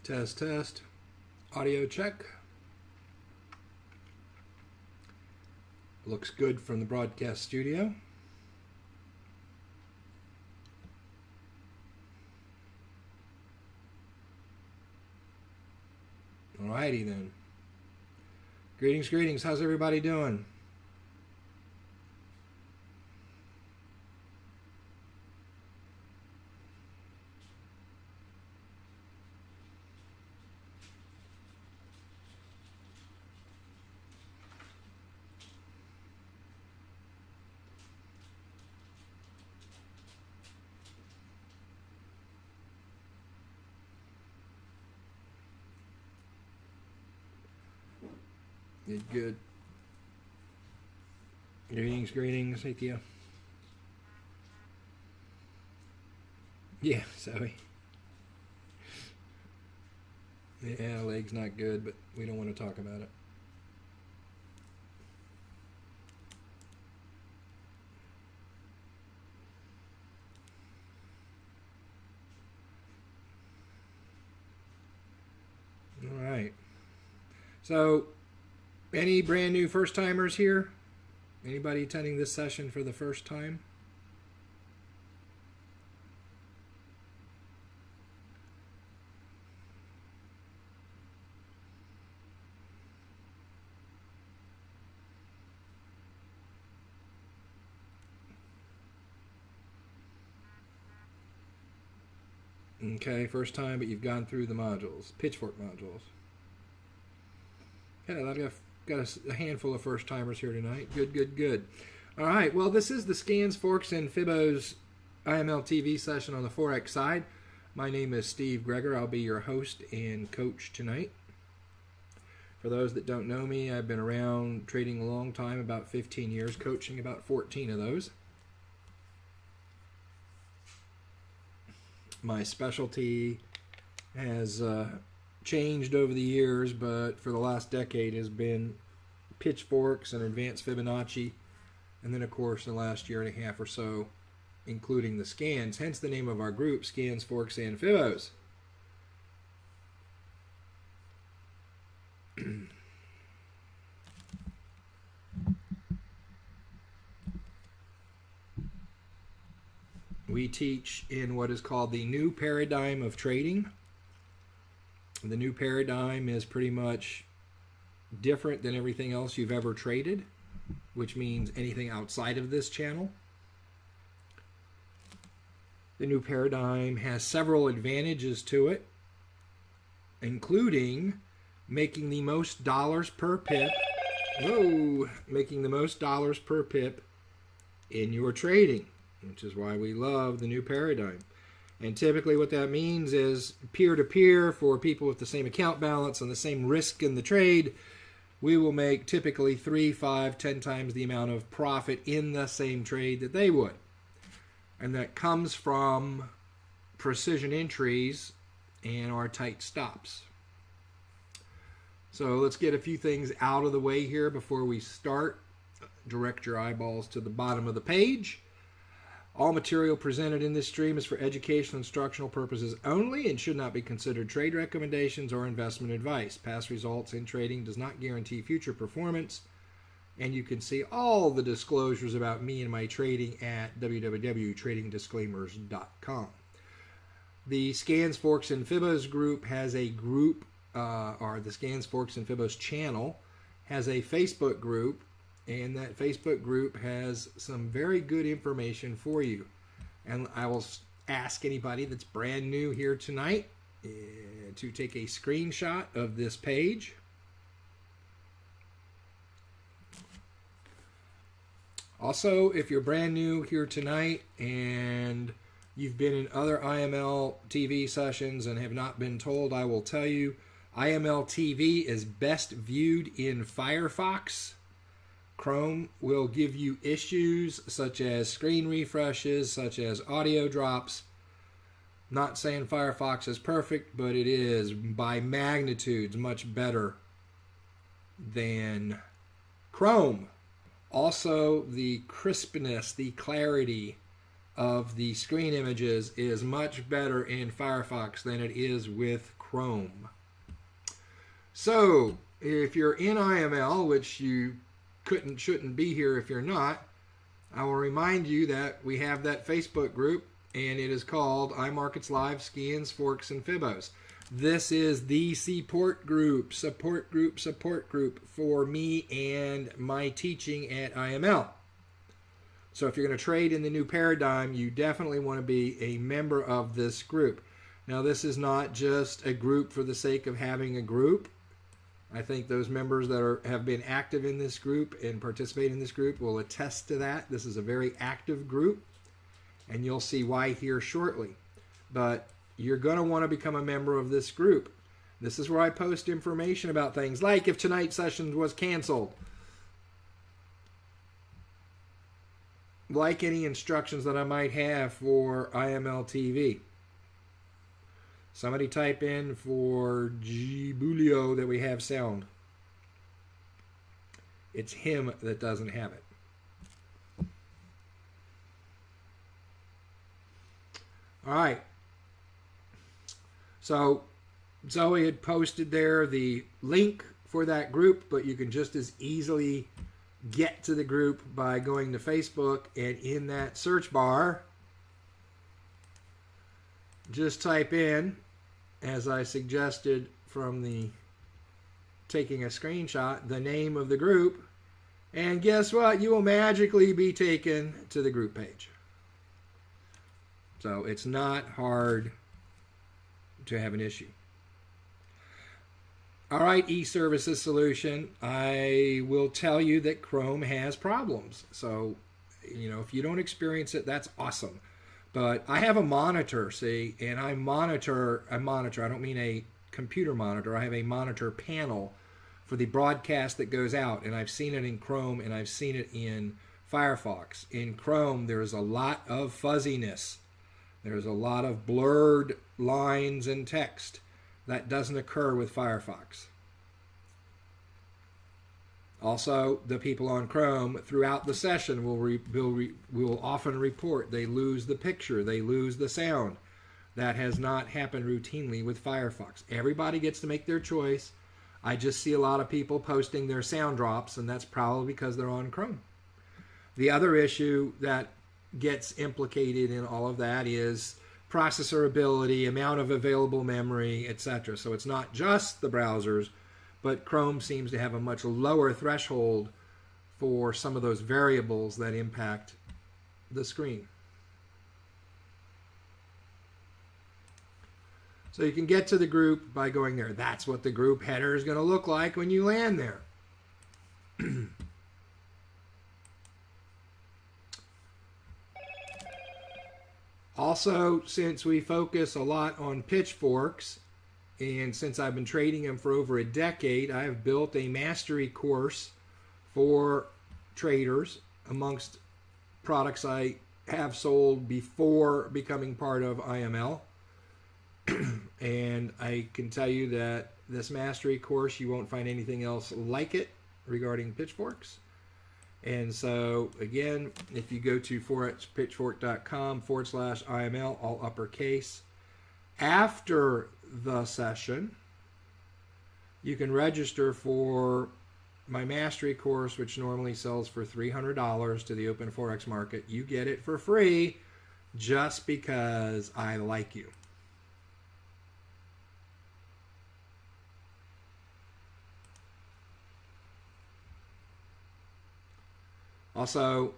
Test, test. Audio check. Looks good from the broadcast studio. Alrighty then. Greetings, greetings. How's everybody doing? Good. Greetings, greetings. Thank you. Yeah, Zoe. Yeah, leg's not good, but we don't want to talk about it. All right. So, any brand new first timers here? Anybody attending this session for the first time? Okay, first time, but you've gone through the modules, pitchfork modules. Okay, I've got a handful of first timers here tonight. Good, good, good. All right, well, this is the Scans, Forks, and Fibos IMLTV session on the Forex side. My name is Steve Greger. I'll be your host and coach tonight. For those that don't know me, I've been around trading a long time, about 15 years, coaching about 14 of those. My specialty has changed over the years, but for the last decade has been pitchforks and advanced Fibonacci, and then of course in the last year and a half or so including the scans, hence the name of our group, Scans, Forks, and Fibos. We teach in what is called the new paradigm of trading. The new paradigm is pretty much different than everything else you've ever traded, which means anything outside of this channel. The new paradigm has several advantages to it, including making the most dollars per pip. Making the most dollars per pip in your trading, which is why we love the new paradigm. And typically what that means is peer-to-peer for people with the same account balance and the same risk in the trade, we will make typically 3, 5, 10 times the amount of profit in the same trade that they would. And that comes from precision entries and our tight stops. So let's get a few things out of the way here before we start. Direct your eyeballs to the bottom of the page. All material presented in this stream is for educational and instructional purposes only and should not be considered trade recommendations or investment advice. Past results in trading does not guarantee future performance, and you can see all the disclosures about me and my trading at www.tradingdisclaimers.com. The Scans, Forks, and Fibos group has a group, or the Scans, Forks, and Fibos channel has a Facebook group, and that Facebook group has some very good information for you. And I will ask anybody that's brand new here tonight to take a screenshot of this page. Also, if you're brand new here tonight and you've been in other IML TV sessions and have not been told, I will tell you, IML TV is best viewed in Firefox. Chrome will give you issues such as screen refreshes, such as audio drops. Not saying Firefox is perfect, but it is by magnitudes much better than Chrome. Also, the crispness, the clarity of the screen images is much better in Firefox than it is with Chrome. So, if you're in IML, which you shouldn't be here if you're not, I will remind you that we have that Facebook group, and it is called iMarkets Live, Skins, Forks, and Fibos. This is the support group for me and my teaching at IML. So if you're going to trade in the new paradigm, you definitely want to be a member of this group. Now, this is not just a group for the sake of having a group. I think those members that have been active in this group and participate in this group will attest to that. This is a very active group, and you'll see why here shortly. But you're going to want to become a member of this group. This is where I post information about things like if tonight's session was canceled, like any instructions that I might have for IMLTV. Somebody type in for Gibulio that we have sound. It's him that doesn't have it. All right. So Zoe had posted there the link for that group, but you can just as easily get to the group by going to Facebook, and in that search bar, just type in, as I suggested from the taking a screenshot, the name of the group, and guess what? You will magically be taken to the group page. So it's not hard to have an issue. All right, eServices Solution, I will tell you that Chrome has problems. So, if you don't experience it, that's awesome. But I have a monitor, see, and I monitor, I don't mean a computer monitor, I have a monitor panel for the broadcast that goes out, and I've seen it in Chrome and I've seen it in Firefox. In Chrome, there's a lot of fuzziness. There's a lot of blurred lines and text. That doesn't occur with Firefox. Also, the people on Chrome throughout the session will often report they lose the picture, they lose the sound. That has not happened routinely with Firefox. Everybody gets to make their choice. I just see a lot of people posting their sound drops, and that's probably because they're on Chrome. The other issue that gets implicated in all of that is processor ability, amount of available memory, etc. So it's not just the browsers, but Chrome seems to have a much lower threshold for some of those variables that impact the screen. So you can get to the group by going there. That's what the group header is going to look like when you land there. Also, since we focus a lot on pitchforks, and since I've been trading them for over a decade, I have built a mastery course for traders amongst products I have sold before becoming part of IML. And I can tell you that this mastery course, you won't find anything else like it regarding pitchforks. And so, again, if you go to forexpitchfork.com/IML, all uppercase, after the session, you can register for my mastery course, which normally sells for $300 to the open Forex market. You get it for free just because I like you. Also,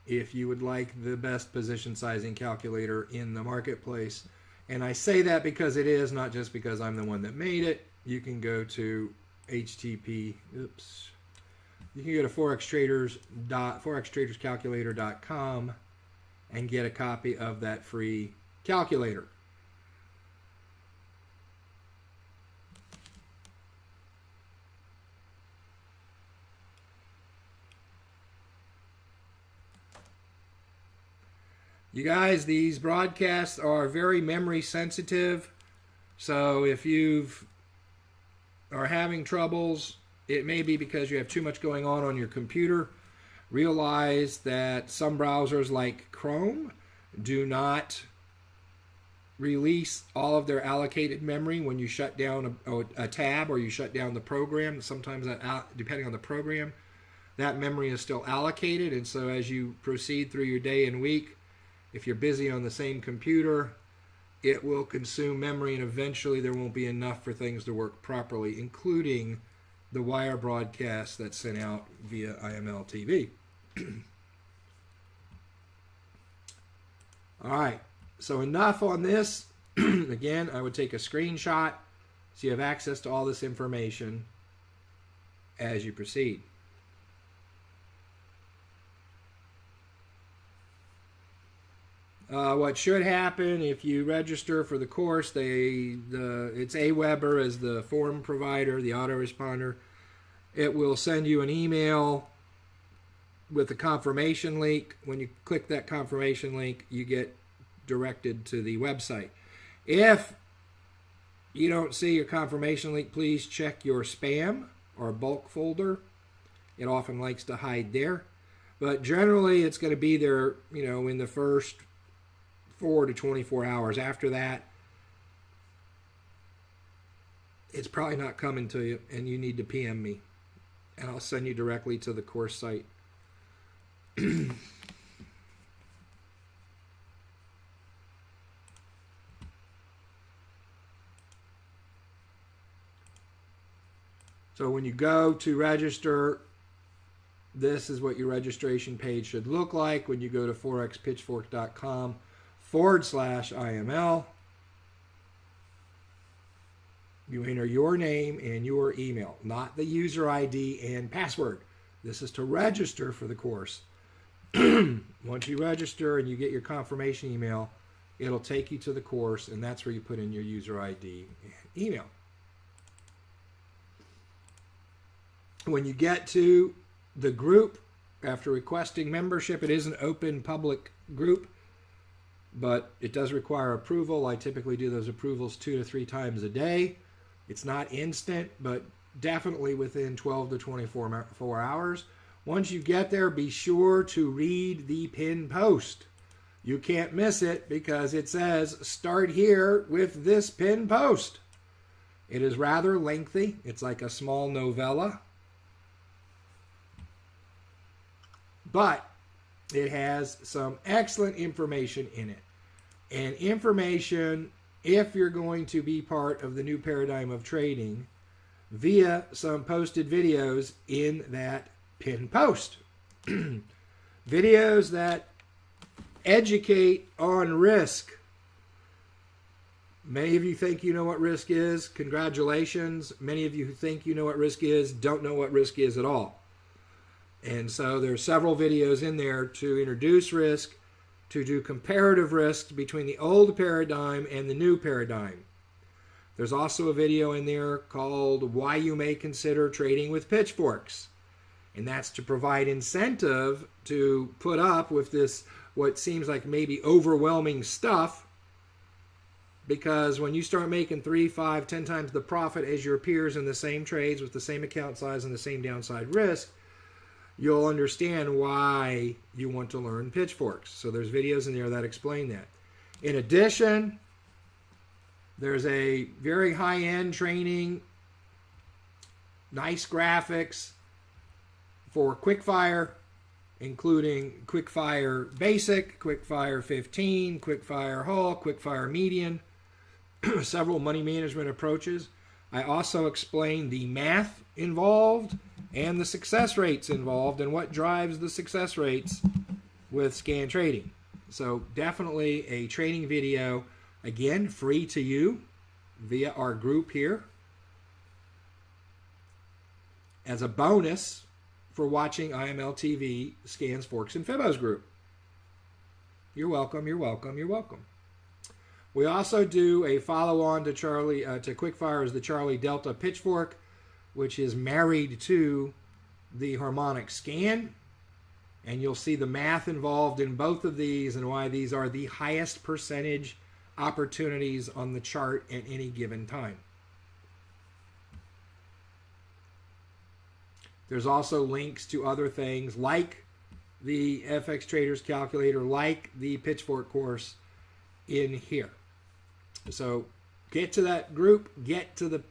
if you would like the best position sizing calculator in the marketplace, and I say that because it is, not just because I'm the one that made it, you can go to forextraderscalculator.com and get a copy of that free calculator. You guys, these broadcasts are very memory sensitive, so if you are having troubles, it may be because you have too much going on your computer. Realize that some browsers like Chrome do not release all of their allocated memory when you shut down a tab or you shut down the program. Sometimes that, depending on the program, that memory is still allocated, and so as you proceed through your day and week, if you're busy on the same computer, it will consume memory, and eventually there won't be enough for things to work properly, including the wire broadcast that's sent out via IMLTV. All right, so enough on this. Again, I would take a screenshot so you have access to all this information as you proceed. What should happen if you register for the course, it's AWeber as the form provider, the autoresponder. It will send you an email with the confirmation link. When you click that confirmation link, you get directed to the website. If you don't see your confirmation link, please check your spam or bulk folder. It often likes to hide there. But generally, it's going to be there, in the first 4 to 24 hours. After that, it's probably not coming to you, and you need to PM me, and I'll send you directly to the course site. So when you go to register, this is what your registration page should look like. When you go to forexpitchfork.com/IML, you enter your name and your email, not the user ID and password. This is to register for the course. Once you register and you get your confirmation email, it'll take you to the course, and that's where you put in your user ID and email. When you get to the group, after requesting membership, it is an open public group, but it does require approval. I typically do those approvals 2 to 3 times a day. It's not instant, but definitely within 12 to 24 hours. Once you get there, be sure to read the pinned post. You can't miss it because it says, start here with this pinned post. It is rather lengthy. It's like a small novella. But it has some excellent information in it. And information, if you're going to be part of the new paradigm of trading, via some posted videos in that pinned post. Videos that educate on risk. Many of you think you know what risk is. Congratulations. Many of you who think you know what risk is don't know what risk is at all. And so there are several videos in there to introduce risk, to do comparative risks between the old paradigm and the new paradigm. There's also a video in there called Why You May Consider Trading with Pitchforks. And that's to provide incentive to put up with this, what seems like maybe overwhelming stuff. Because when you start making 3, 5, 10 times the profit as your peers in the same trades with the same account size and the same downside risk, you'll understand why you want to learn pitchforks. So there's videos in there that explain that. In addition, there's a very high-end training, nice graphics for Quickfire, including Quickfire Basic, Quickfire 15, Quickfire Hull, Quickfire Median, several money management approaches. I also explain the math involved and the success rates involved and what drives the success rates with scan trading. So definitely a training video, again, free to you via our group here as a bonus for watching IMLTV Scans, Forks, and Fibos group. You're welcome, you're welcome, you're welcome. We also do a follow-on to Quickfire's the Charlie Delta Pitchfork, which is married to the harmonic scan. And you'll see the math involved in both of these and why these are the highest percentage opportunities on the chart at any given time. There's also links to other things like the FX Traders Calculator, like the Pitchfork course in here. So get to that group, get to the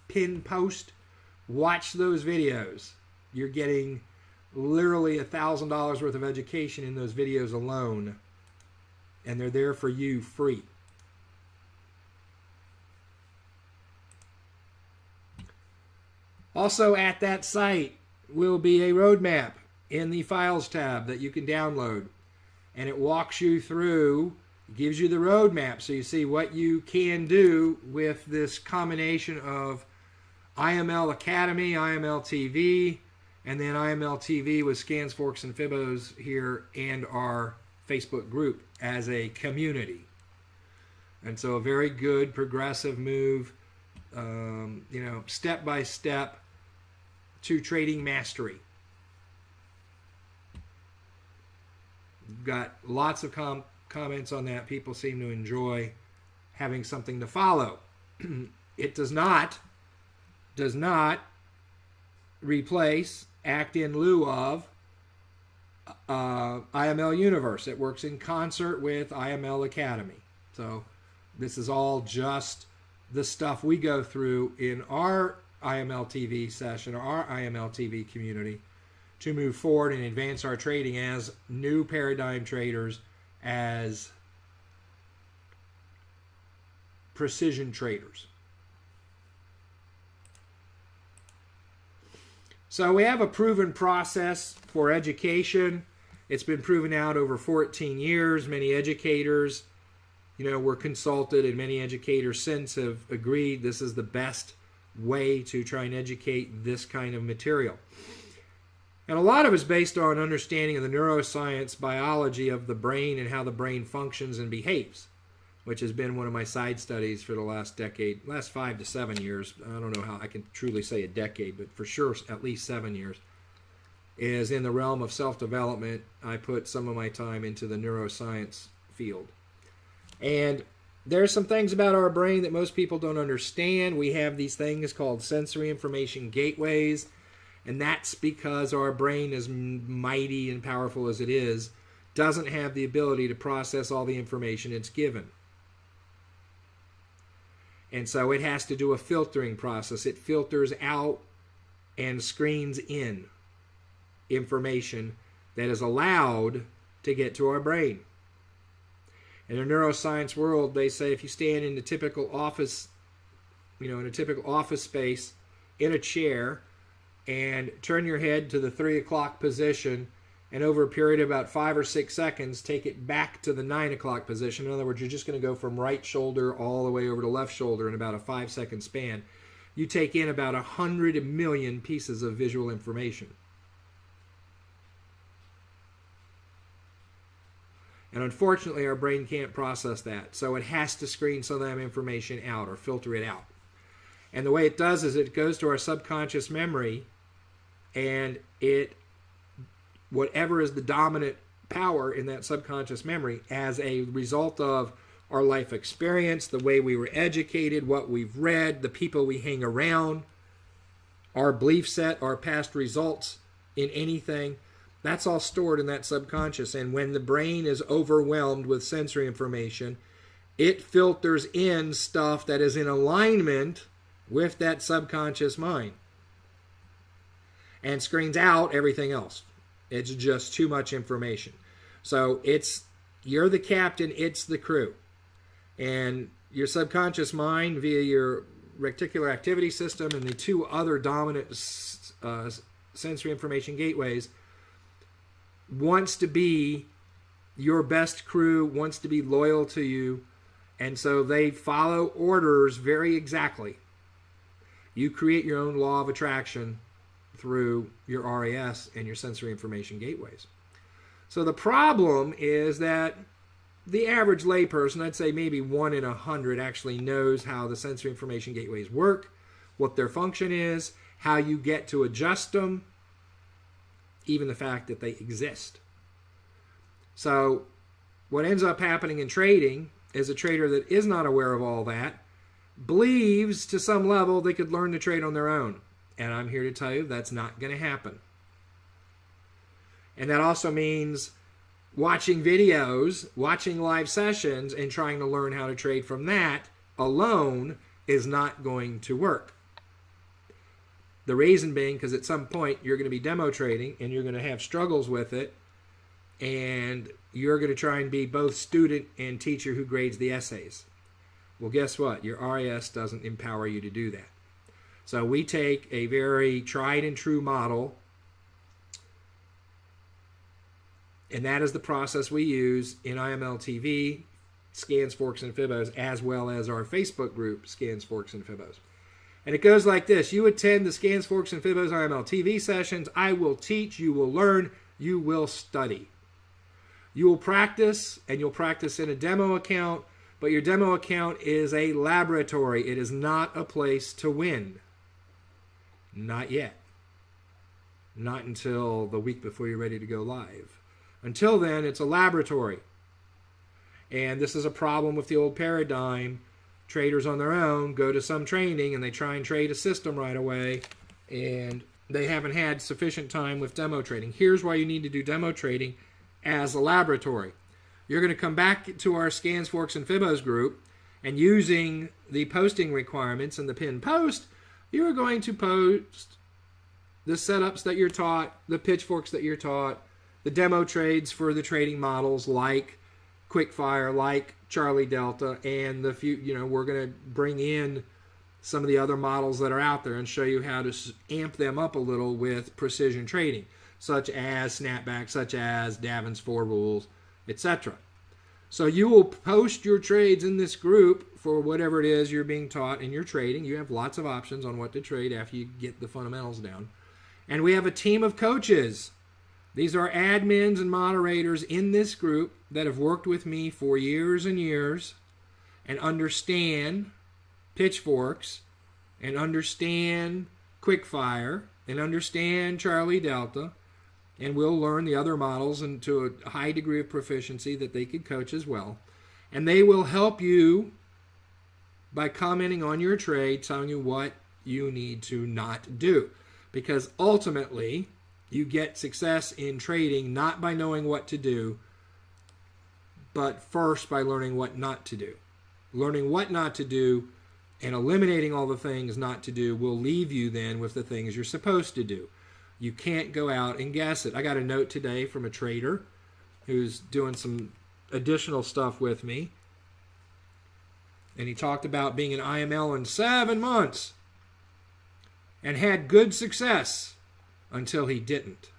pin post, watch those videos. You're getting literally $1,000 worth of education in those videos alone, and they're there for you free. Also at that site will be a roadmap in the Files tab that you can download, and it walks you through, gives you the roadmap so you see what you can do with this combination of IML Academy, IMLTV, and then IMLTV with Scans, Forks, and Fibos here, and our Facebook group as a community. And so a very good progressive move, step by step to trading mastery. Got lots of comments on that. People seem to enjoy having something to follow. It does not replace, act in lieu of IML Universe. It works in concert with IML Academy. So this is all just the stuff we go through in our IML TV session, or our IML TV community, to move forward and advance our trading as new paradigm traders, as precision traders. So we have a proven process for education. It's been proven out over 14 years. Many educators, were consulted, and many educators since have agreed this is the best way to try and educate this kind of material. And a lot of it is based on understanding of the neuroscience, biology of the brain and how the brain functions and behaves, which has been one of my side studies for the last decade, last 5 to 7 years. I don't know how I can truly say a decade, but for sure at least 7 years, is in the realm of self-development. I put some of my time into the neuroscience field. And there's some things about our brain that most people don't understand. We have these things called sensory information gateways, and that's because our brain, as mighty and powerful as it is, doesn't have the ability to process all the information it's given. And so it has to do a filtering process. It filters out and screens in information that is allowed to get to our brain. In the neuroscience world, they say if you stand in a typical office, in a typical office space, in a chair, and turn your head to the 3 o'clock position, and over a period of about 5 or 6 seconds, take it back to the 9 o'clock position. In other words, you're just going to go from right shoulder all the way over to left shoulder in about a 5-second span. You take in about 100 million pieces of visual information. And unfortunately, our brain can't process that. So it has to screen some of that information out or filter it out. And the way it does is it goes to our subconscious memory, and whatever is the dominant power in that subconscious memory as a result of our life experience, the way we were educated, what we've read, the people we hang around, our belief set, our past results in anything, that's all stored in that subconscious. And when the brain is overwhelmed with sensory information, it filters in stuff that is in alignment with that subconscious mind and screens out everything else. It's just too much information. So you're the captain, it's the crew. And your subconscious mind, via your reticular activity system and the 2 other dominant sensory information gateways, wants to be your best crew, wants to be loyal to you, and so they follow orders very exactly. You create your own law of attraction through your RAS and your sensory information gateways. So the problem is that the average layperson, I'd say maybe 1 in 100, actually knows how the sensory information gateways work, what their function is, how you get to adjust them, even the fact that they exist. So what ends up happening in trading is a trader that is not aware of all that believes to some level they could learn to trade on their own. And I'm here to tell you that's not going to happen. And that also means watching videos, watching live sessions, and trying to learn how to trade from that alone is not going to work. The reason being because at some point you're going to be demo trading and you're going to have struggles with it, and you're going to try and be both student and teacher who grades the essays. Well, guess what? Your RAS doesn't empower you to do that. So we take a very tried and true model, and that is the process we use in IMLTV, Scans, Forks, and Fibos, as well as our Facebook group, Scans, Forks, and Fibos. And it goes like this. You attend the Scans, Forks, and Fibos IMLTV sessions. I will teach, you will learn, you will study. You will practice, and you'll practice in a demo account, but your demo account is a laboratory. It is not a place to win. Not yet. Not until the week before you're ready to go live. Until then, it's a laboratory. And this is a problem with the old paradigm. Traders on their own go to some training and they try and trade a system right away, and they haven't had sufficient time with demo trading. Here's why you need to do demo trading as a laboratory. You're going to come back to our Scans, Forks, and Fibos group, and using the posting requirements and the pinned post, you're going to post the setups that you're taught, the pitchforks that you're taught, the demo trades for the trading models like Quickfire, like Charlie Delta, and we're going to bring in some of the other models that are out there and show you how to amp them up a little with precision trading, such as snapback, such as Davin's 4 rules, etc. So you will post your trades in this group for whatever it is you're being taught in your trading. You have lots of options on what to trade after you get the fundamentals down. And we have a team of coaches. These are admins and moderators in this group that have worked with me for years and years and understand pitchforks and understand Quickfire and understand Charlie Delta, and we'll learn the other models into a high degree of proficiency that they could coach as well. And they will help you by commenting on your trade, telling you what you need to not do. Because ultimately, you get success in trading not by knowing what to do, but first by learning what not to do. Learning what not to do and eliminating all the things not to do will leave you then with the things you're supposed to do. You can't go out and guess it. I got a note today from a trader who's doing some additional stuff with me, and he talked about being an IML in 7 months and had good success until he didn't.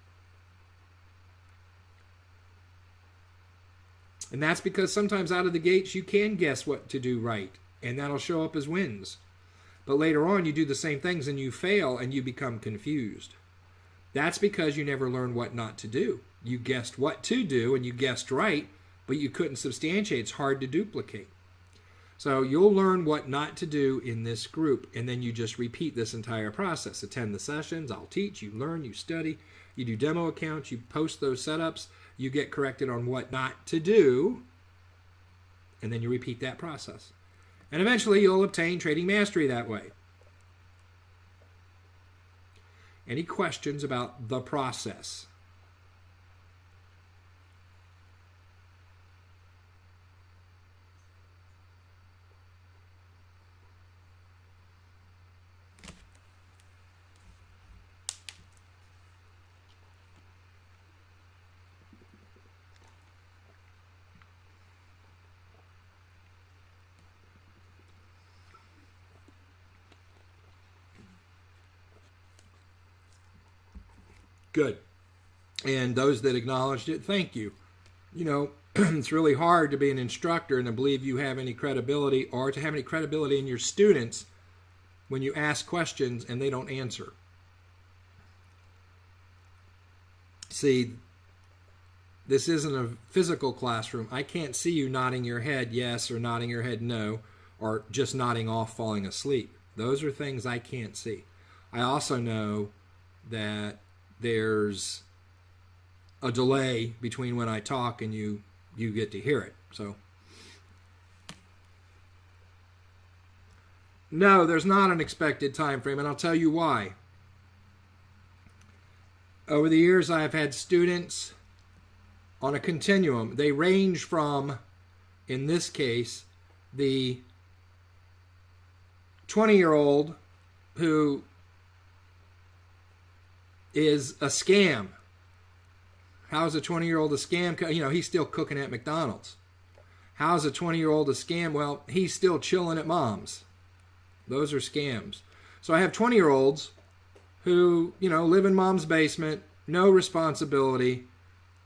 And that's because sometimes out of the gates you can guess what to do right, and that'll show up as wins. But later on you do the same things and you fail and you become confused. That's because you never learned what not to do. You guessed what to do and you guessed right, but you couldn't substantiate. It's hard to duplicate. So you'll learn what not to do in this group, and then you just repeat this entire process. Attend the sessions, I'll teach, you learn, you study, you do demo accounts, you post those setups, you get corrected on what not to do, and then you repeat that process. And eventually you'll obtain trading mastery that way. Any questions about the process? Good. And those that acknowledged it, thank you. You know, it's really hard to be an instructor and to believe you have any credibility, or to have any credibility in your students when you ask questions and they don't answer. See, this isn't a physical classroom. I can't see you nodding your head yes or nodding your head no, or just nodding off, falling asleep. Those are things I can't see. I also know that there's a delay between when I talk and you get to hear it. So no, there's not an expected time frame, and I'll tell you why. Over the years, I've had students on a continuum. They range from, in this case, the 20-year-old who is a scam. How is a 20-year-old a scam? You know, he's still cooking at McDonald's. How is a 20-year-old a scam? Well, he's still chilling at mom's. Those are scams. So I have 20-year-olds who, you know, live in mom's basement, no responsibility,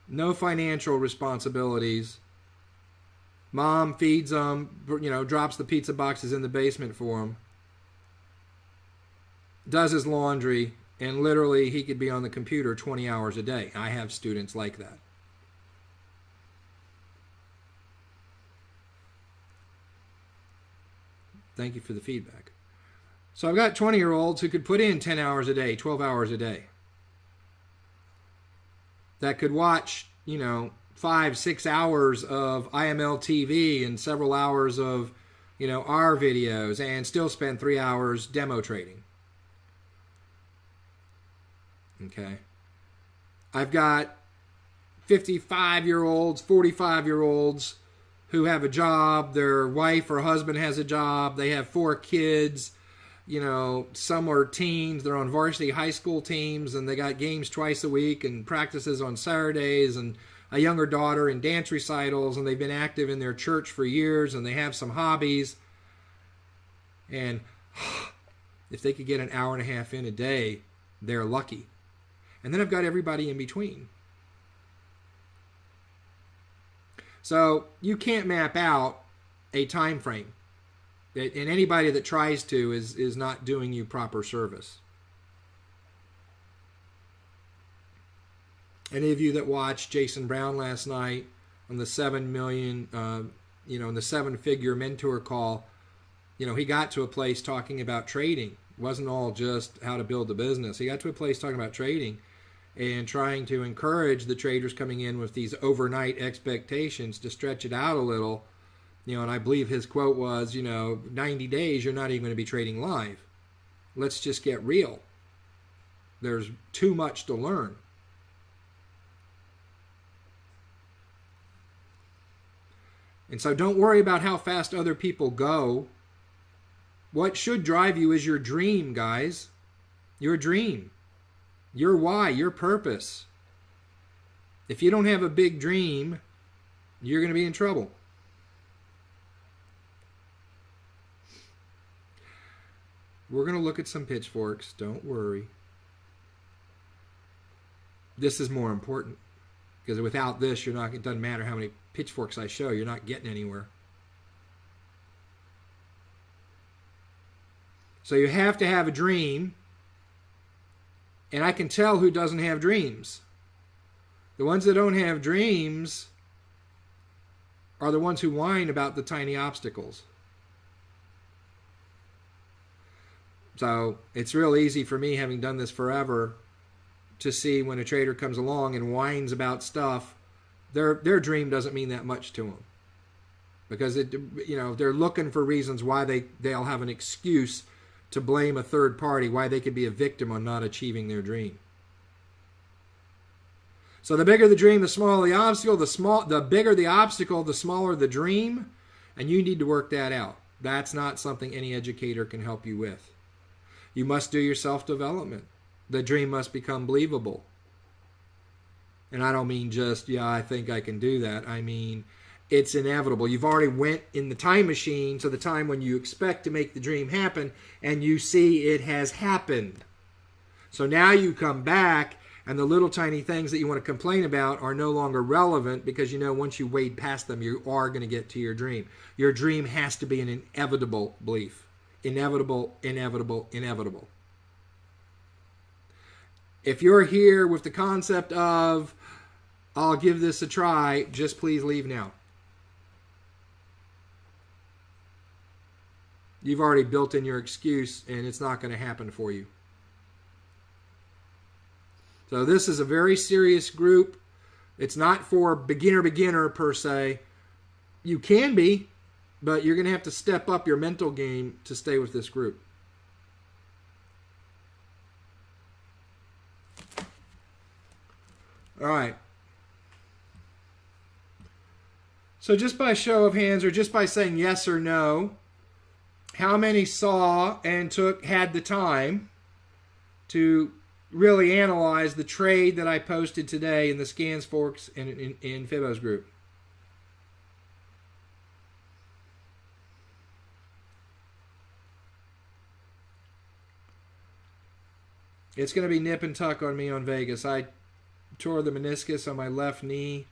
no financial responsibilities. Mom feeds them, you know, drops the pizza boxes in the basement for him, does his laundry, and literally he could be on the computer 20 hours a day. I have students like that. Thank you for the feedback. So I've got 20-year-olds who could put in 10 hours a day, 12 hours a day. That could watch, you know, 5-6 hours of IMLTV and several hours of, you know, our videos and still spend 3 hours demo trading. Okay. I've got 55-year-olds, 45-year-olds who have a job, their wife or husband has a job, they have 4 kids, you know, some are teens, they're on varsity high school teams, and they got games twice a week and practices on Saturdays, and a younger daughter in dance recitals, and they've been active in their church for years, and they have some hobbies. And if they could get an hour and a half in a day, they're lucky. And then I've got everybody in between. So you can't map out a time frame. And anybody that tries to is not doing you proper service. Any of you that watched Jason Brown last night on the 7 million, you know, in the 7-figure mentor call, you know, he got to a place talking about trading. It wasn't all just how to build a business. He got to a place talking about trading and trying to encourage the traders coming in with these overnight expectations to stretch it out a little. You know, and I believe his quote was, you know, 90 days, you're not even going to be trading live. Let's just get real. There's too much to learn. And so don't worry about how fast other people go. What should drive you is your dream, guys. Your dream. Your why, your purpose. If you don't have a big dream, you're going to be in trouble. We're going to look at some pitchforks. Don't worry. This is more important. Because without this, you're not. It doesn't matter how many pitchforks I show. You're not getting anywhere. So you have to have a dream. And I can tell who doesn't have dreams. The ones that don't have dreams are the ones who whine about the tiny obstacles. So it's real easy for me, having done this forever, to see when a trader comes along and whines about stuff, their dream doesn't mean that much to them. Because they're looking for reasons why they'll have an excuse to blame a third party, why they could be a victim on not achieving their dream. So the bigger the dream, the smaller the obstacle. The bigger the obstacle, the smaller the dream, and you need to work that out. That's not something any educator can help you with. You must do your self-development. The dream must become believable. And I don't mean just, yeah, I think I can do that. I mean, it's inevitable. You've already went in the time machine to the time when you expect to make the dream happen, and you see it has happened. So now you come back, and the little tiny things that you want to complain about are no longer relevant, because you know once you wade past them, you are going to get to your dream. Your dream has to be an inevitable belief. Inevitable, inevitable, inevitable. If you're here with the concept of, I'll give this a try, just please leave now. You've already built in your excuse, and it's not going to happen for you. So this is a very serious group. It's not for beginner per se. You can be, but you're going to have to step up your mental game to stay with this group. All right. So just by show of hands, or just by saying yes or no, how many saw and had the time to really analyze the trade that I posted today in the Scans, Forks, and in Fibos group? It's going to be nip and tuck on me on Vegas. I tore the meniscus on my left knee,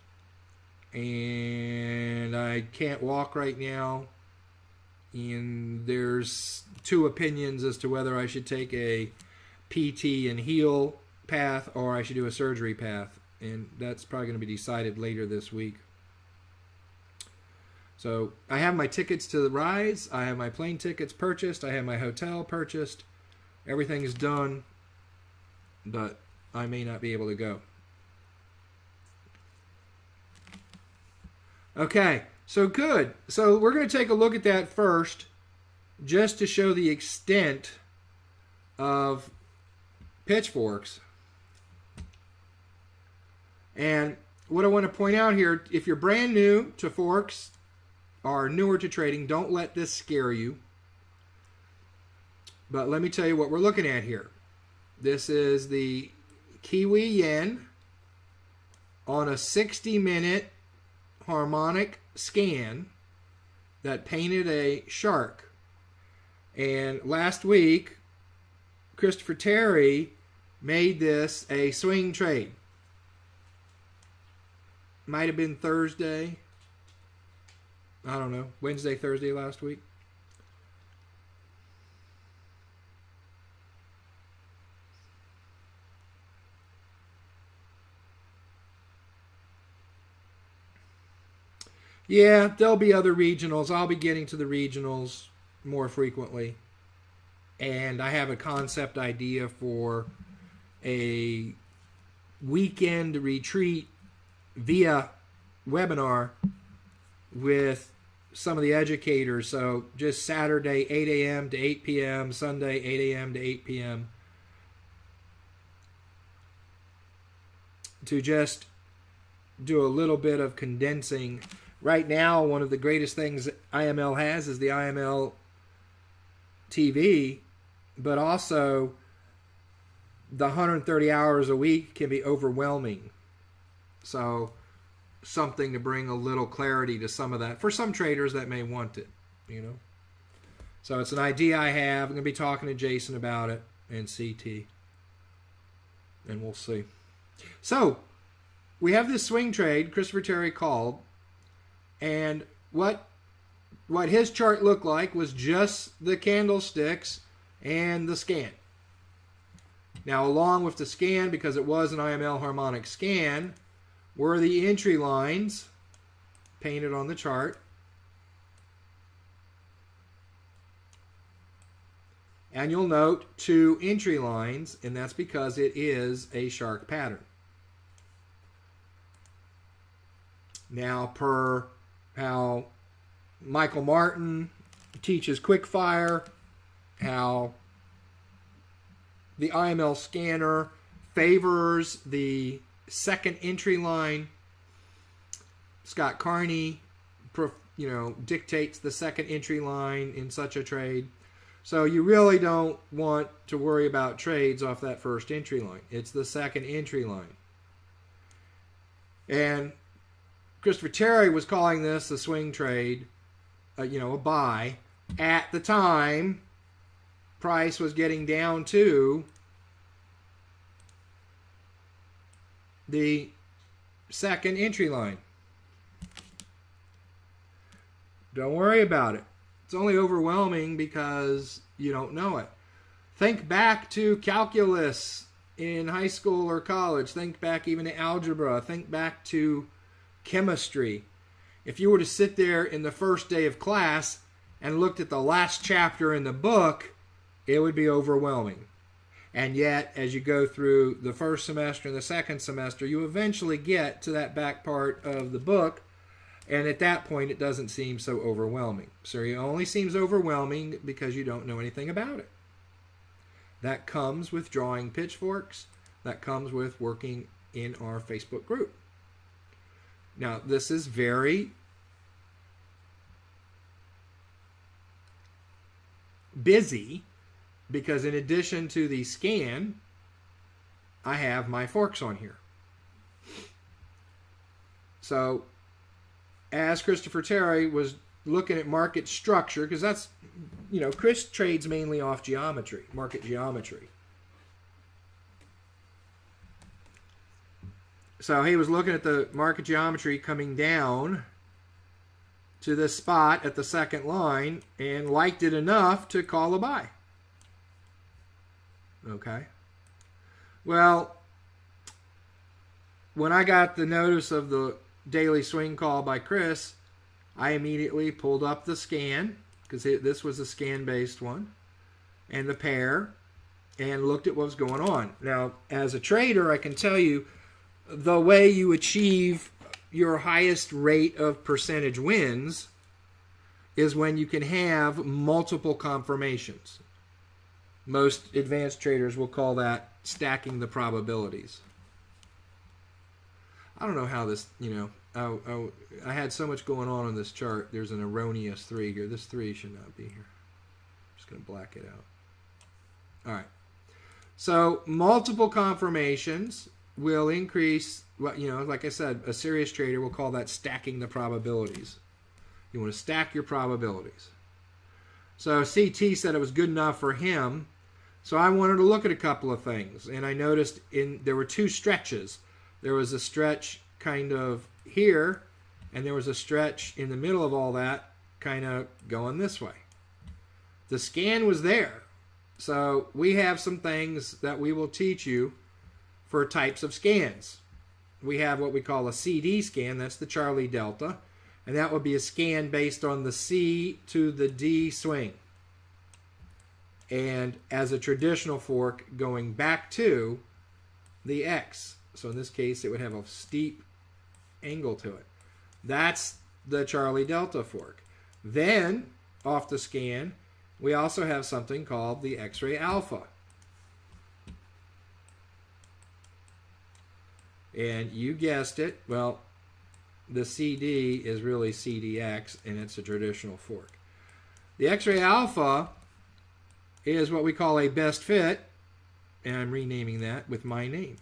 and I can't walk right now. And there's two opinions as to whether I should take a PT and heal path or I should do a surgery path. And that's probably going to be decided later this week. So I have my tickets to the rides. I have my plane tickets purchased. I have my hotel purchased. Everything is done. But I may not be able to go. Okay, so good. So we're going to take a look at that first, just to show the extent of pitchforks. And what I want to point out here, if you're brand new to forks or newer to trading, don't let this scare you. But let me tell you what we're looking at here. This is the Kiwi Yen on a 60-minute harmonic scan that painted a shark. And last week, Christopher Terry made this a swing trade. Might have been Thursday. I don't know. Wednesday, Thursday last week. Yeah, there'll be other regionals. I'll be getting to the regionals more frequently. And I have a concept idea for a weekend retreat via webinar with some of the educators. So just Saturday, 8 a.m. to 8 p.m., Sunday, 8 a.m. to 8 p.m. to just do a little bit of condensing. Right now, one of the greatest things IML has is the IML TV, but also the 130 hours a week can be overwhelming. So something to bring a little clarity to some of that. For some traders that may want it, you know. So it's an idea I have. I'm going to be talking to Jason about it and CT. And we'll see. So we have this swing trade Christopher Terry called. And what his chart looked like was just the candlesticks and the scan. Now, along with the scan, because it was an IML harmonic scan, were the entry lines painted on the chart. And you'll note 2 entry lines, and that's because it is a shark pattern. Now, per how Michael Martin teaches quickfire, how the IML scanner favors the second entry line. Scott Carney, dictates the second entry line in such a trade. So you really don't want to worry about trades off that first entry line. It's the second entry line. And Christopher Terry was calling this a swing trade, a buy. At the time, price was getting down to the second entry line. Don't worry about it. It's only overwhelming because you don't know it. Think back to calculus in high school or college. Think back even to algebra. Think back to chemistry. If you were to sit there in the first day of class and looked at the last chapter in the book, it would be overwhelming. And yet, as you go through the first semester and the second semester, you eventually get to that back part of the book, and at that point, it doesn't seem so overwhelming. So it only seems overwhelming because you don't know anything about it. That comes with drawing pitchforks. That comes with working in our Facebook group. Now, this is very busy because in addition to the scan, I have my forks on here. So as Christopher Terry was looking at market structure, because that's, you know, Chris trades mainly off geometry, market geometry. So he was looking at the market geometry coming down to this spot at the second line and liked it enough to call a buy. Okay. Well, when I got the notice of the daily swing call by Chris, I immediately pulled up the scan, because this was a scan-based one, and the pair, and looked at what was going on. Now, as a trader, I can tell you the way you achieve your highest rate of percentage wins is when you can have multiple confirmations. Most advanced traders will call that stacking the probabilities. I don't know how this, you know, I had so much going on this chart. There's an erroneous 3 here. This 3 should not be here. I'm just going to black it out. All right. So multiple confirmations will increase, you know, like I said, a serious trader will call that stacking the probabilities. You want to stack your probabilities. So CT said it was good enough for him. So I wanted to look at a couple of things. And I noticed there were 2 stretches. There was a stretch kind of here, and there was a stretch in the middle of all that kind of going this way. The scan was there. So we have some things that we will teach you for types of scans. We have what we call a CD scan, that's the Charlie Delta, and that would be a scan based on the C to the D swing. And as a traditional fork, going back to the X. So in this case, it would have a steep angle to it. That's the Charlie Delta fork. Then, off the scan, we also have something called the X-ray alpha. And you guessed it, well, the CD is really CDX, and it's a traditional fork. The X-ray alpha is what we call a best fit, and I'm renaming that with my name.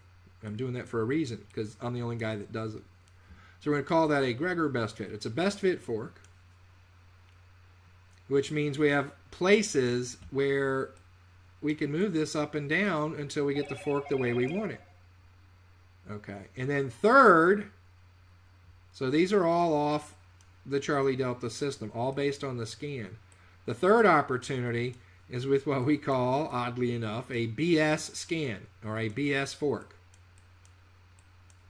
I'm doing that for a reason, because I'm the only guy that does it. So we're going to call that a Gregor best fit. It's a best fit fork, which means we have places where we can move this up and down until we get the fork the way we want it. Okay, and then third, so these are all off the Charlie Delta system, all based on the scan. The third opportunity is with what we call, oddly enough, a BS scan, or a BS fork.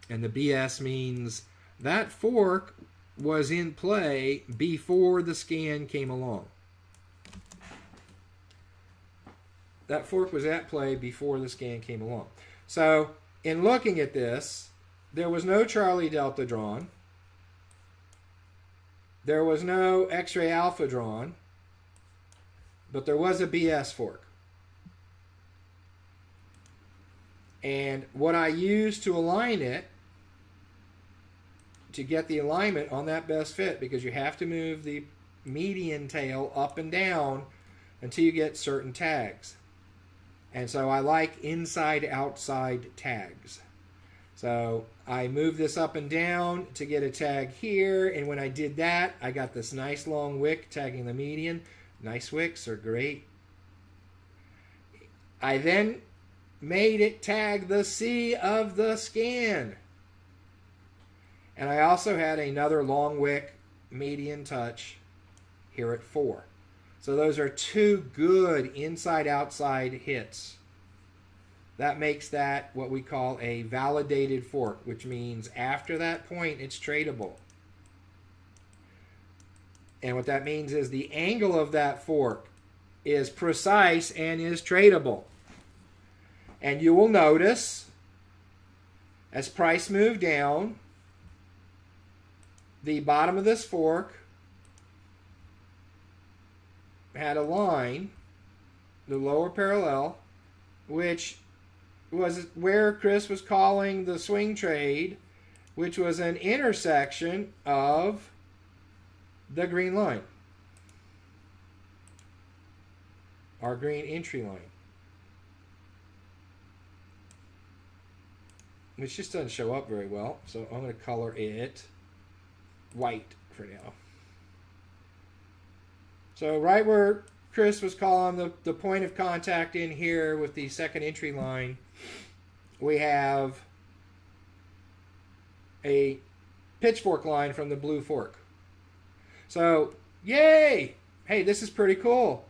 And the BS means that fork was in play before the scan came along. That fork was at play before the scan came along. So, in looking at this, there was no Charlie Delta drawn. There was no X-ray alpha drawn. But there was a BS fork. And what I used to align it, to get the alignment on that best fit, because you have to move the median tail up and down until you get certain tags. And so I like inside-outside tags. So I moved this up and down to get a tag here, and when I did that, I got this nice long wick tagging the median. Nice wicks are great. I then made it tag the C of the scan. And I also had another long wick median touch here at 4. So those are 2 good inside-outside hits. That makes that what we call a validated fork, which means after that point it's tradable. And what that means is the angle of that fork is precise and is tradable. And you will notice, as price moved down, the bottom of this fork had a line, the lower parallel, which was where Chris was calling the swing trade, which was an intersection of the green line. our green entry line, which just doesn't show up very well. So I'm going to color it white for now. So right where Chris was calling the point of contact in here with the second entry line, we have a pitchfork line from the blue fork. So, yay! Hey, this is pretty cool.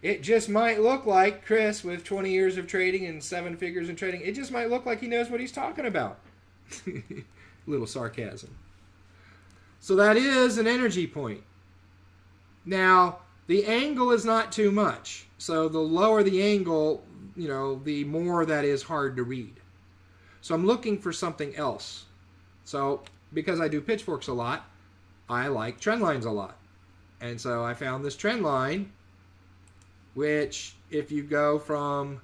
It just might look like Chris, with 20 years of trading and 7 figures in trading, it just might look like he knows what he's talking about. Little sarcasm. So that is an energy point. Now, the angle is not too much. So the lower the angle, the more that is hard to read. So I'm looking for something else. So because I do pitchforks a lot, I like trend lines a lot. And so I found this trend line, which if you go from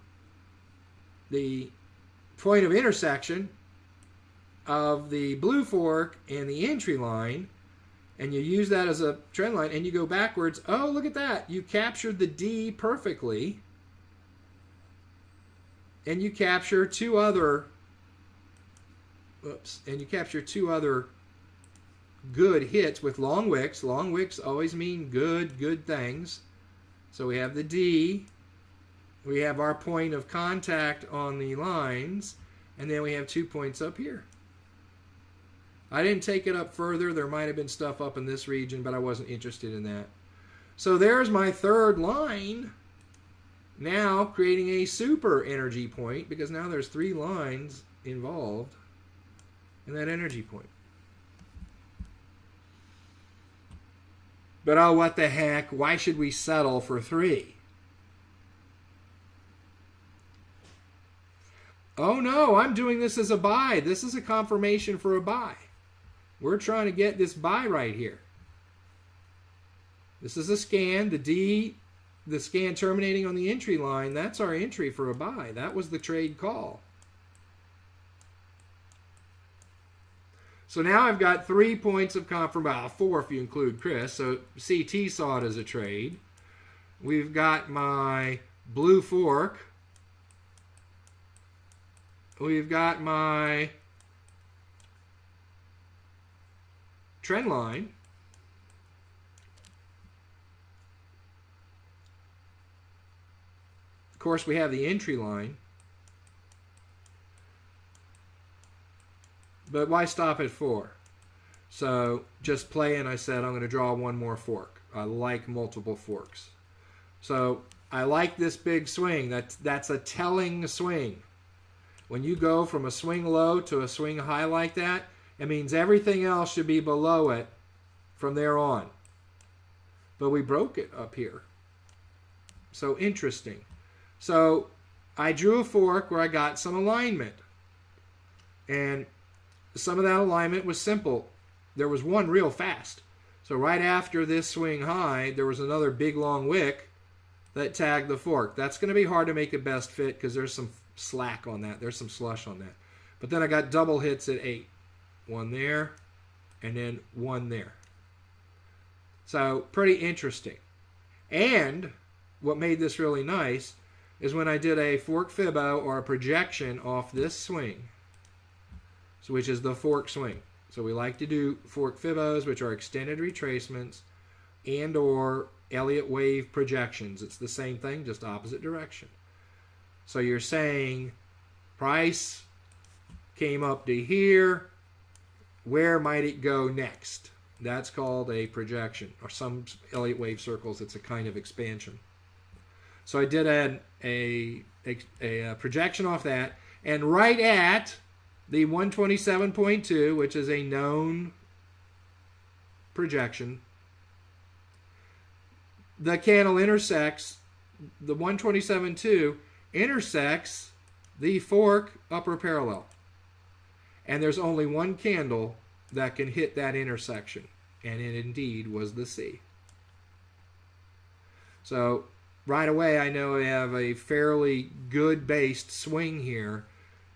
the point of intersection of the blue fork and the entry line, and you use that as a trend line, and you go backwards, oh, look at that. You captured the D perfectly, and you capture two other good hits with long wicks. Long wicks always mean good things. So we have the D, we have our point of contact on the lines, and then we have 2 points up here. I didn't take it up further. There might have been stuff up in this region, but I wasn't interested in that. So there's my third line, now creating a super energy point, because now there's 3 lines involved in that energy point. But oh, what the heck? Why should we settle for 3? Oh no, I'm doing this as a buy. This is a confirmation for a buy. We're trying to get this buy right here. This is a scan. The scan terminating on the entry line, that's our entry for a buy. That was the trade call. So now I've got 3 points of confirmation, 4 if you include Chris. So CT saw it as a trade. We've got my blue fork. We've got my trend line. Of course, we have the entry line. But why stop at 4? So just playing, I said I'm going to draw one more fork. I like multiple forks. So I like this big swing. That's a telling swing. When you go from a swing low to a swing high like that, it means everything else should be below it from there on. But we broke it up here. So interesting. So I drew a fork where I got some alignment. And some of that alignment was simple. There was one real fast. So right after this swing high, there was another big long wick that tagged the fork. That's going to be hard to make a best fit because there's some slack on that. There's some slush on that. But then I got double hits at 8. One there, and then one there. So pretty interesting. And what made this really nice is when I did a fork Fibo or a projection off this swing, so which is the fork swing. So we like to do fork Fibos, which are extended retracements, and or Elliott wave projections. It's the same thing, just opposite direction. So you're saying price came up to here. Where might it go next? That's called a projection, or some Elliott wave circles, it's a kind of expansion. So I did a projection off that, and right at the 127.2, which is a known projection, the candle intersects, the 127.2 intersects the fork upper parallel. And there's only one candle that can hit that intersection. And it indeed was the C. So right away I know I have a fairly good based swing here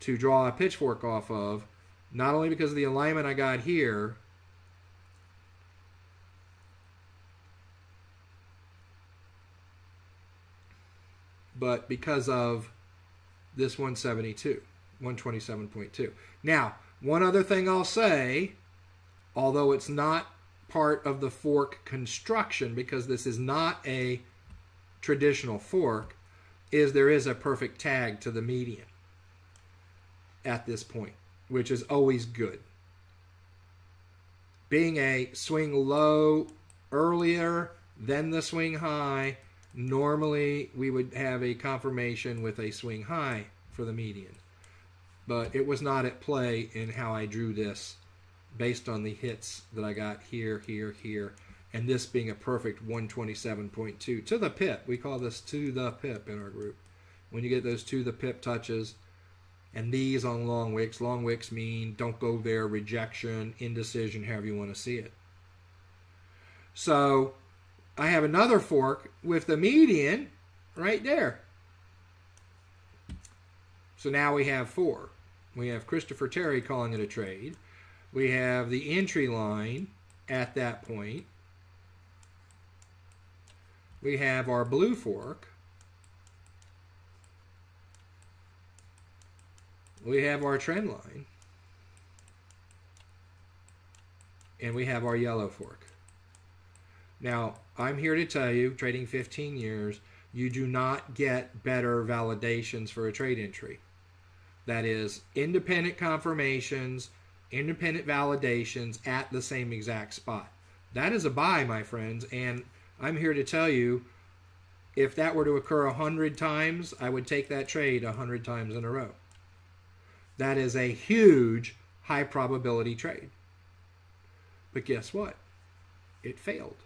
to draw a pitchfork off of. Not only because of the alignment I got here, but because of this 127.2. Now, one other thing I'll say, although it's not part of the fork construction, because this is not a traditional fork, is there is a perfect tag to the median at this point, which is always good. Being a swing low earlier than the swing high, normally we would have a confirmation with a swing high for the median. But it was not at play in how I drew this based on the hits that I got here, here, here, and this being a perfect 127.2 to the pip. We call this to the pip in our group. When you get those to the pip touches, and these on long wicks mean don't go there, rejection, indecision, however you want to see it. So I have another fork with the median right there. So now we have 4. We have Christopher Terry calling it a trade. We have the entry line at that point. We have our blue fork. We have our trend line. And we have our yellow fork. Now, I'm here to tell you, trading 15 years, you do not get better validations for a trade entry. That is, independent confirmations, independent validations at the same exact spot. That is a buy, my friends, and I'm here to tell you, if that were to occur 100 times, I would take that trade 100 times in a row. That is a huge high probability trade. But guess what? It failed.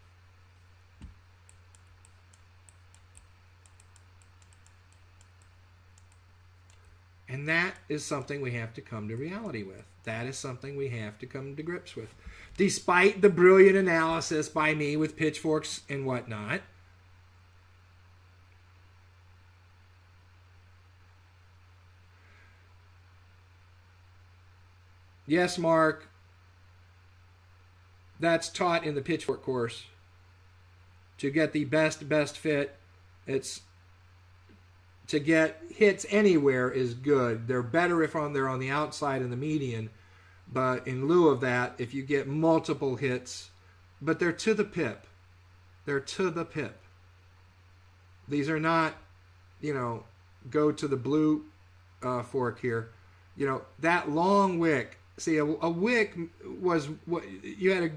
And that is something we have to come to reality with. That is something we have to come to grips with. Despite the brilliant analysis by me with pitchforks and whatnot, yes, Mark, that's taught in the pitchfork course. To get the best fit, it's to get hits anywhere is good. They're better if they're on the outside in the median, but in lieu of that, if you get multiple hits, but they're to the pip. They're to the pip. These are not, go to the blue fork here. That long wick. See, a wick was what you had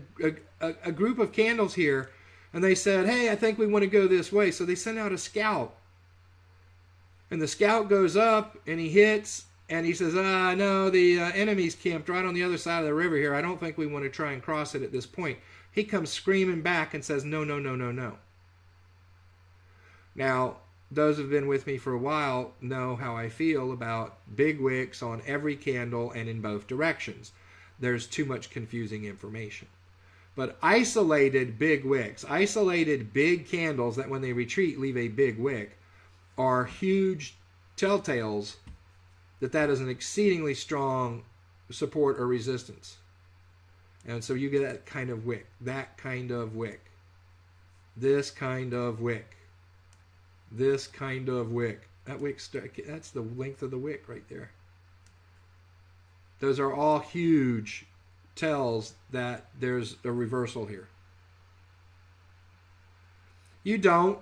a group of candles here, and they said, hey, I think we want to go this way. So they sent out a scout. And the scout goes up, and he hits, and he says, no, the enemy's camped right on the other side of the river here. I don't think we want to try and cross it at this point. He comes screaming back and says, no, no, no, no, no. Now, those who have been with me for a while know how I feel about big wicks on every candle and in both directions. There's too much confusing information. But isolated big wicks, isolated big candles that when they retreat leave a big wick, are huge telltales that is an exceedingly strong support or resistance. And so you get that kind of wick, this kind of wick, this kind of wick. That wick, that's the length of the wick right there. Those are all huge tells that there's a reversal here. You don't,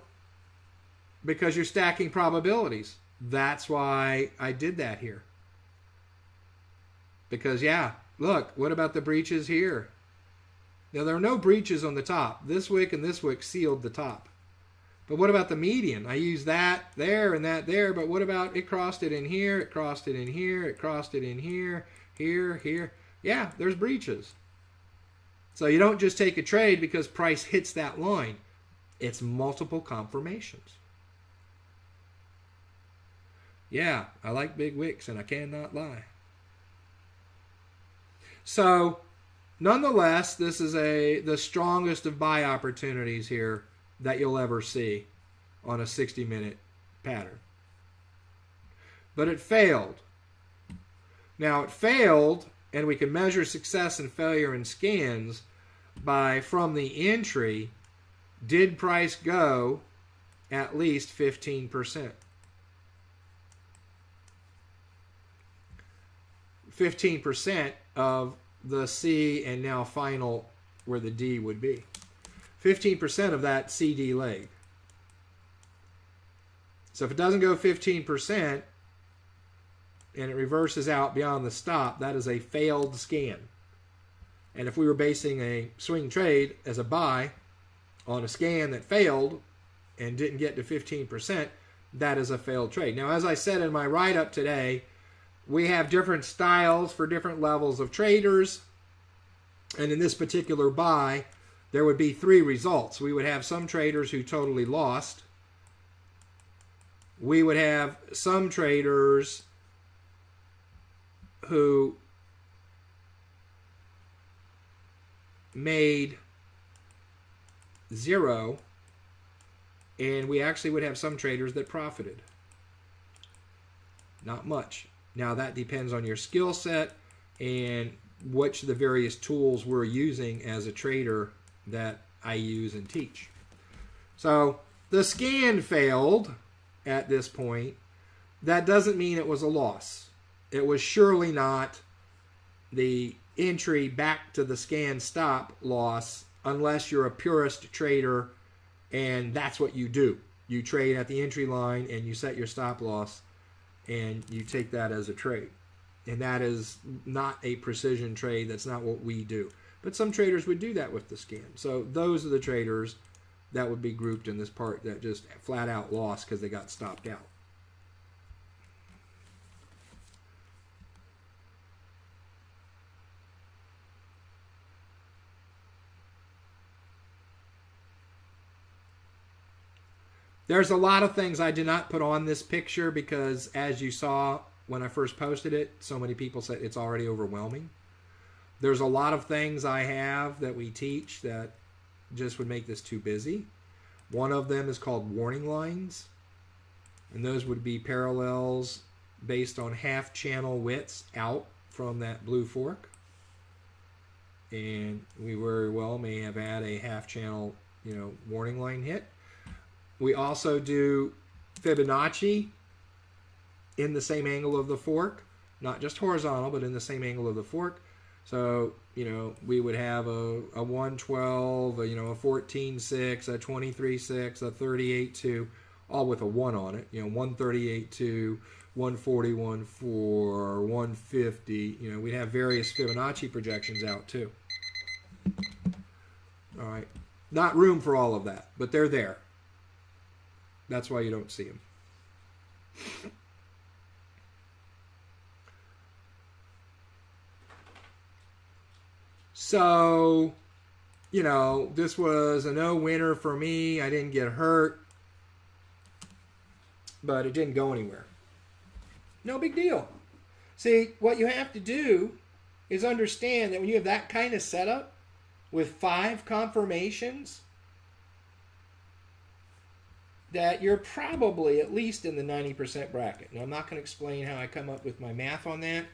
because you're stacking probabilities. That's why I did that here. Because, yeah, look, what about the breaches here? Now, there are no breaches on the top. This wick and this wick sealed the top. But what about the median? I used that there and that there, but what about it crossed it in here, it crossed it in here, it crossed it in here, here. Yeah, there's breaches. So you don't just take a trade because price hits that line. It's multiple confirmations. Yeah, I like big wicks, and I cannot lie. So, nonetheless, this is the strongest of buy opportunities here that you'll ever see on a 60-minute pattern. But it failed. Now, it failed, and we can measure success and failure in scans by, from the entry, did price go at least 15%? 15% of the C and now final where the D would be. 15% of that CD leg. So if it doesn't go 15% and it reverses out beyond the stop, that is a failed scan. And if we were basing a swing trade as a buy on a scan that failed and didn't get to 15%, that is a failed trade. Now, as I said in my write-up today, we have different styles for different levels of traders. And in this particular buy, there would be 3 results. We would have some traders who totally lost. We would have some traders who made 0, and we actually would have some traders that profited. Not much. Now that depends on your skill set and which of the various tools we're using as a trader that I use and teach. So the scan failed at this point. That doesn't mean it was a loss. It was surely not the entry back to the scan stop loss unless you're a purist trader and that's what you do. You trade at the entry line and you set your stop loss and you take that as a trade. And that is not a precision trade. That's not what we do. But some traders would do that with the scan. So those are the traders that would be grouped in this part that just flat out lost because they got stopped out. There's a lot of things I did not put on this picture because, as you saw when I first posted it, so many people said it's already overwhelming. There's a lot of things I have that we teach that just would make this too busy. One of them is called warning lines, and those would be parallels based on half channel widths out from that blue fork. And we very well may have had a half channel, warning line hit. We also do Fibonacci in the same angle of the fork, not just horizontal, but in the same angle of the fork. So, we would have a 112, a 14.6, a 23.6, a 38.2, all with a 1 on it. 138.2, 141.4, 150. We'd have various Fibonacci projections out too. All right. Not room for all of that, but they're there. That's why you don't see them. So, this was a no-winner for me. I didn't get hurt, but it didn't go anywhere. No big deal. See, what you have to do is understand that when you have that kind of setup with 5 confirmations, that you're probably at least in the 90% bracket. Now, I'm not going to explain how I come up with my math on that,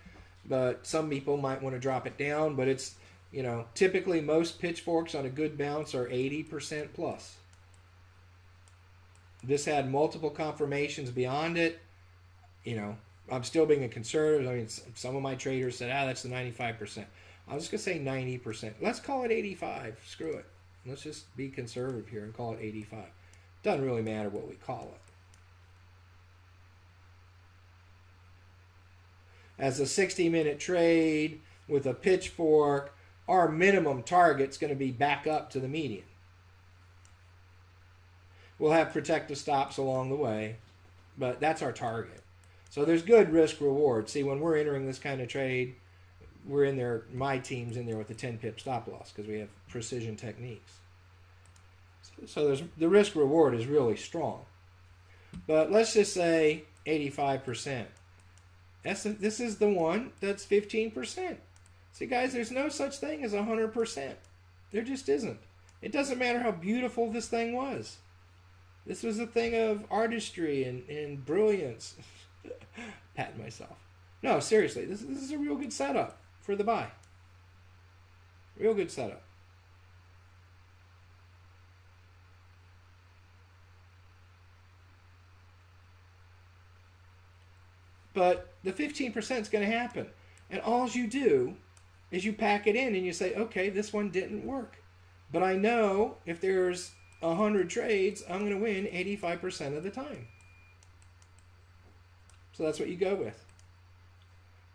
but some people might want to drop it down, but it's, typically most pitchforks on a good bounce are 80% plus. This had multiple confirmations beyond it. I'm still being a conservative. I mean, some of my traders said, that's the 95%. I was just going to say 90%. Let's call it 85. Screw it. Let's just be conservative here and call it 85. Doesn't really matter what we call it. As a 60-minute trade with a pitchfork, our minimum target's going to be back up to the median. We'll have protective stops along the way, but that's our target. So there's good risk reward. See, when we're entering this kind of trade, we're in there, my team's in there with a 10-pip stop loss because we have precision techniques. So the risk reward is really strong. But let's just say 85%. This is the one that's 15%. See, guys, there's no such thing as 100%. There just isn't. It doesn't matter how beautiful this thing was. This was a thing of artistry and brilliance. Patting myself. No, seriously, this is a real good setup for the buy. Real good setup. But the 15% is going to happen. And all you do is you pack it in and you say, okay, this one didn't work. But I know if there's 100 trades, I'm going to win 85% of the time. So that's what you go with.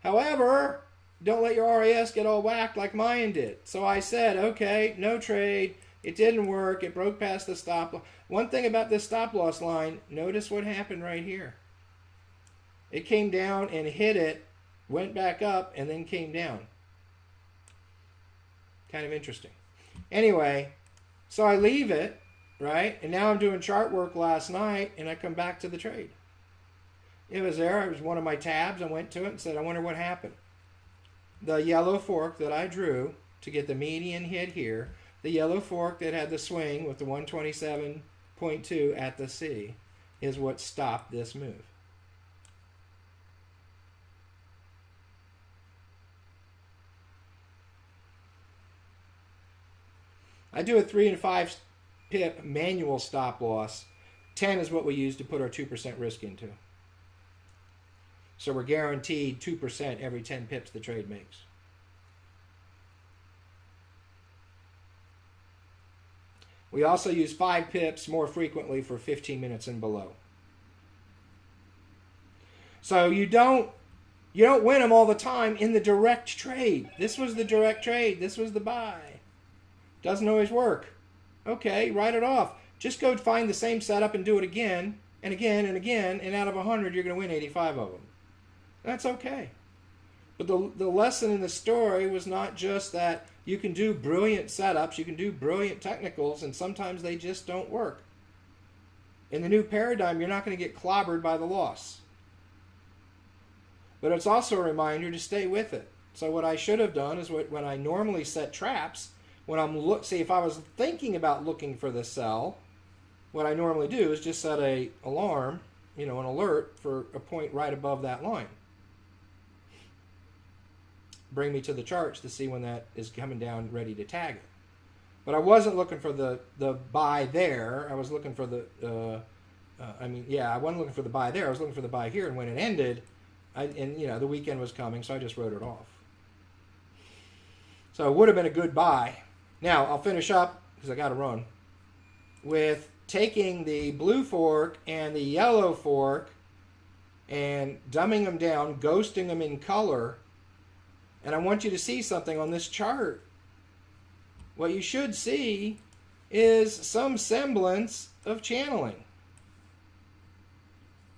However, don't let your RAS get all whacked like mine did. So I said, okay, no trade. It didn't work. It broke past the stop loss. One thing about this stop loss line, notice what happened right here. It came down and hit it, went back up, and then came down. Kind of interesting. Anyway, so I leave it, right? And now I'm doing chart work last night, and I come back to the trade. It was there. It was one of my tabs. I went to it and said, I wonder what happened. The yellow fork that I drew to get the median hit here, the yellow fork that had the swing with the 127.2 at the C, is what stopped this move. I do a 3 and 5 pip manual stop loss. 10 is what we use to put our 2% risk into. So we're guaranteed 2% every 10 pips the trade makes. We also use 5 pips more frequently for 15 minutes and below. So you don't win them all the time in the direct trade. This was the direct trade. This was the buy. Doesn't always work. Okay, write it off. Just go find the same setup and do it again and again and again, and out of 100 you're going to win 85 of them. That's okay. But the lesson in the story was not just that you can do brilliant setups, you can do brilliant technicals, and sometimes they just don't work. In the new paradigm, you're not going to get clobbered by the loss. But it's also a reminder to stay with it. So what I should have done is when I normally set traps, when I'm see if I was thinking about looking for the sell, what I normally do is just set a alarm, an alert for a point right above that line. Bring me to the charts to see when that is coming down ready to tag it. But I wasn't looking for the buy there. I was looking for I wasn't looking for the buy there. I was looking for the buy here. And when it ended, the weekend was coming, so I just wrote it off. So it would have been a good buy. Now, I'll finish up, because I got to run, with taking the blue fork and the yellow fork and dumbing them down, ghosting them in color. And I want you to see something on this chart. What you should see is some semblance of channeling.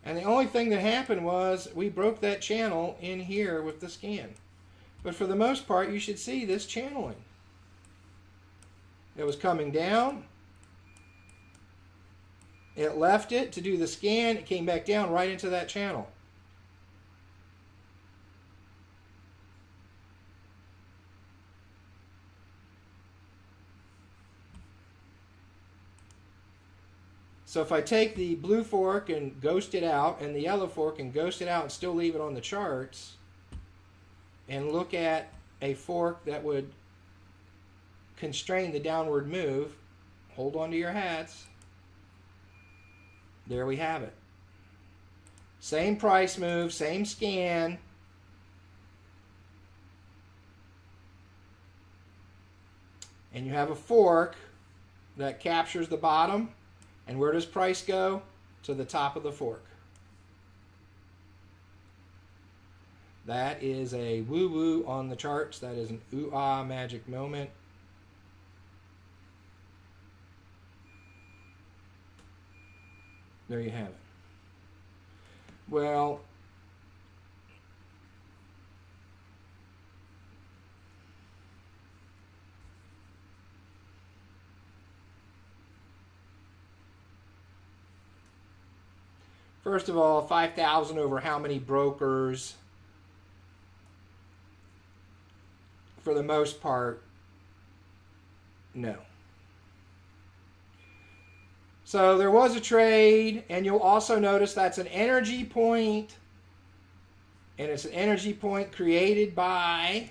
And the only thing that happened was we broke that channel in here with the scan. But for the most part, you should see this channeling. It was coming down. It left it to do the scan. It came back down right into that channel. So if I take the blue fork and ghost it out, and the yellow fork and ghost it out and still leave it on the charts, and look at a fork that would constrain the downward move, hold on to your hats, there we have it. Same price move, same scan. And you have a fork that captures the bottom. And where does price go? To the top of the fork. That is a woo-woo on the charts. That is an ooh-ah magic moment. There you have it. Well, first of all, 5,000 over how many brokers? For the most part, no. So there was a trade, and you'll also notice that's an energy point, and it's an energy point created by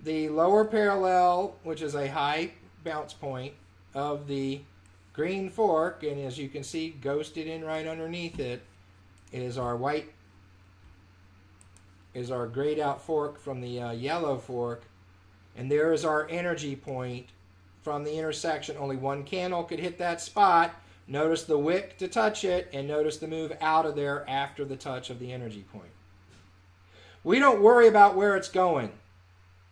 the lower parallel, which is a high bounce point of the green fork, and as you can see, ghosted in right underneath it is our white is our grayed out fork from the yellow fork. And there is our energy point from the intersection. Only one candle could hit that spot. Notice the wick to touch it, and notice the move out of there after the touch of the energy point. We don't worry about where it's going.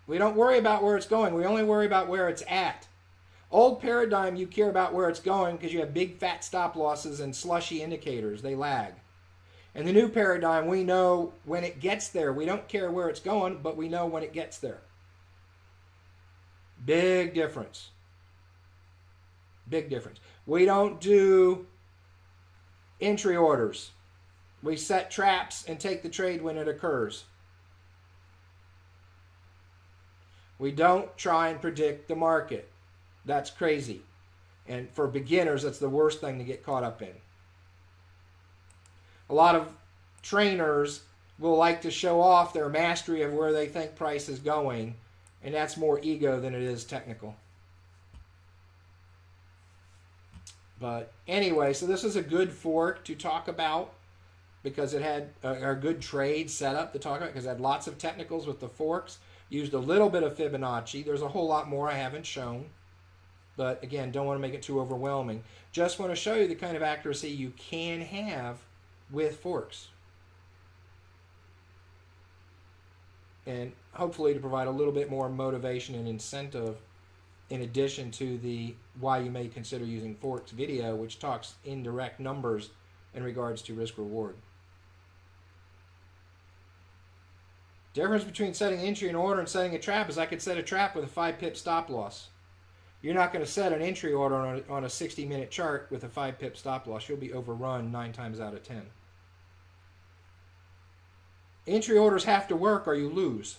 We don't worry about where it's going. We only worry about where it's at. Old paradigm, you care about where it's going because you have big fat stop losses and slushy indicators. They lag. In the new paradigm, we know when it gets there. We don't care where it's going, but we know when it gets there. Big difference. Big difference. We don't do entry orders. We set traps and take the trade when it occurs. We don't try and predict the market. That's crazy. And for beginners, that's the worst thing to get caught up in. A lot of trainers will like to show off their mastery of where they think price is going, and that's more ego than it is technical. But anyway, so this is a good fork to talk about because it had a good trade setup to talk about because it had lots of technicals with the forks. Used a little bit of Fibonacci. There's a whole lot more I haven't shown. But again, don't want to make it too overwhelming. Just want to show you the kind of accuracy you can have with forks. And hopefully to provide a little bit more motivation and incentive in addition to the why you may consider using forks video, which talks indirect numbers in regards to risk reward. Difference between setting entry and order and setting a trap is I could set a trap with a 5-pip stop loss. You're not going to set an entry order on a 60-minute chart with a 5-pip stop loss. You'll be overrun 9 times out of 10. Entry orders have to work or you lose.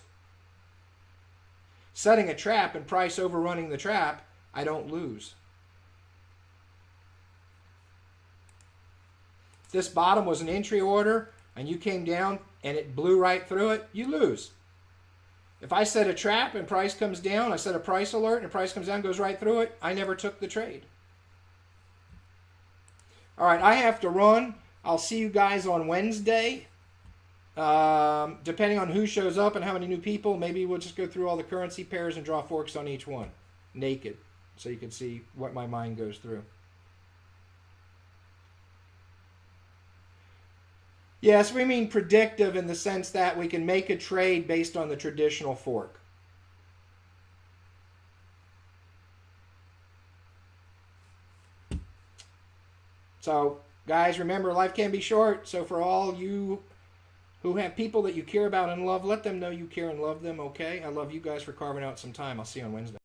Setting a trap and price overrunning the trap, I don't lose. If this bottom was an entry order and you came down and it blew right through it, you lose. If I set a trap and price comes down, I set a price alert and price comes down, goes right through it, I never took the trade. All right, I have to run. I'll see you guys on Wednesday. Depending on who shows up and how many new people, maybe we'll just go through all the currency pairs and draw forks on each one, naked, so you can see what my mind goes through. Yes, we mean predictive in the sense that we can make a trade based on the traditional fork. So, guys, remember, life can be short. So for all you who have people that you care about and love, let them know you care and love them, okay? I love you guys for carving out some time. I'll see you on Wednesday.